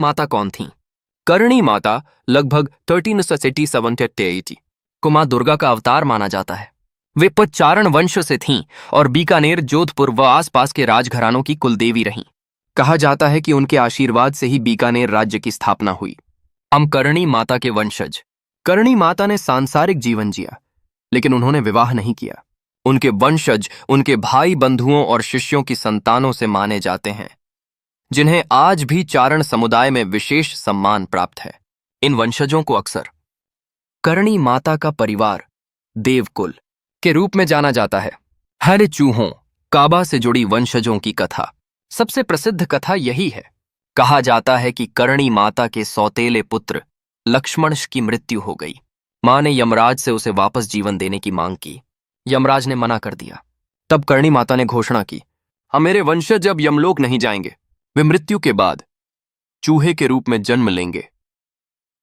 माता कौन थीं? करणी माता लगभग 1387 को मां दुर्गा का अवतार माना जाता है। वे चारण वंश से थीं और बीकानेर, जोधपुर व आसपास के राजघरानों की कुलदेवी रहीं। कहा जाता है कि उनके आशीर्वाद से ही बीकानेर राज्य की स्थापना हुई। हम करणी माता के वंशज। करणी माता ने सांसारिक जीवन जिया, लेकिन उन्होंने विवाह नहीं किया। उनके वंशज उनके भाई बंधुओं और शिष्यों की संतानों से माने जाते हैं, जिन्हें आज भी चारण समुदाय में विशेष सम्मान प्राप्त है। इन वंशजों को अक्सर करणी माता का परिवार देवकुल के रूप में जाना जाता है। हर चूहों काबा से जुड़ी वंशजों की कथा सबसे प्रसिद्ध कथा यही है। कहा जाता है कि करणी माता के सौतेले पुत्र लक्ष्मण की मृत्यु हो गई। मां ने यमराज से उसे वापस जीवन देने की मांग की। यमराज ने मना कर दिया। तब करणी माता ने घोषणा की, हम मेरे वंशज अब यमलोक नहीं जाएंगे। वे मृत्यु के बाद चूहे के रूप में जन्म लेंगे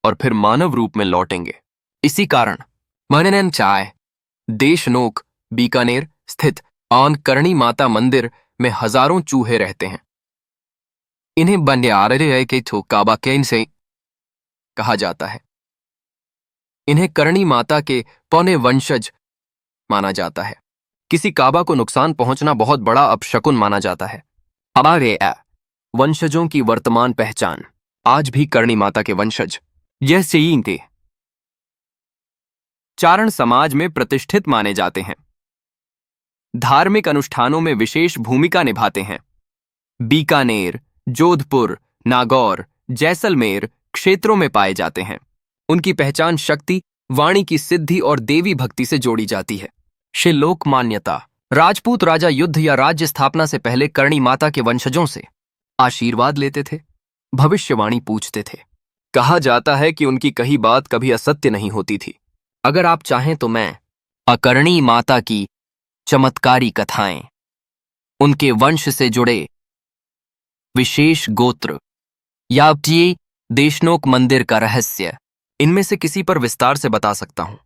और फिर मानव रूप में लौटेंगे। इसी कारण मननन चाय देशनोक बीकानेर स्थित आन करणी माता मंदिर में हजारों चूहे रहते हैं। इन्हें बन्यारे के काबा के से कहा जाता है। इन्हें करणी माता के पौने वंशज माना जाता है। किसी काबा को नुकसान पहुंचना बहुत बड़ा अपशकुन माना जाता है। हमारे वंशजों की वर्तमान पहचान आज भी करणी माता के वंशज जैसे ही थे चारण समाज में प्रतिष्ठित माने जाते हैं। धार्मिक अनुष्ठानों में विशेष भूमिका निभाते हैं। बीकानेर, जोधपुर, नागौर, जैसलमेर क्षेत्रों में पाए जाते हैं। उनकी पहचान शक्ति, वाणी की सिद्धि और देवी भक्ति से जोड़ी जाती है। लोक मान्यता। राजपूत राजा युद्ध या राज्य स्थापना से पहले करणी माता के वंशजों से आशीर्वाद लेते थे, भविष्यवाणी पूछते थे। कहा जाता है कि उनकी कही बात कभी असत्य नहीं होती थी। अगर आप चाहें तो मैं करणी माता की चमत्कारी कथाएं, उनके वंश से जुड़े विशेष गोत्र या देशनोक मंदिर का रहस्य, इनमें से किसी पर विस्तार से बता सकता हूं।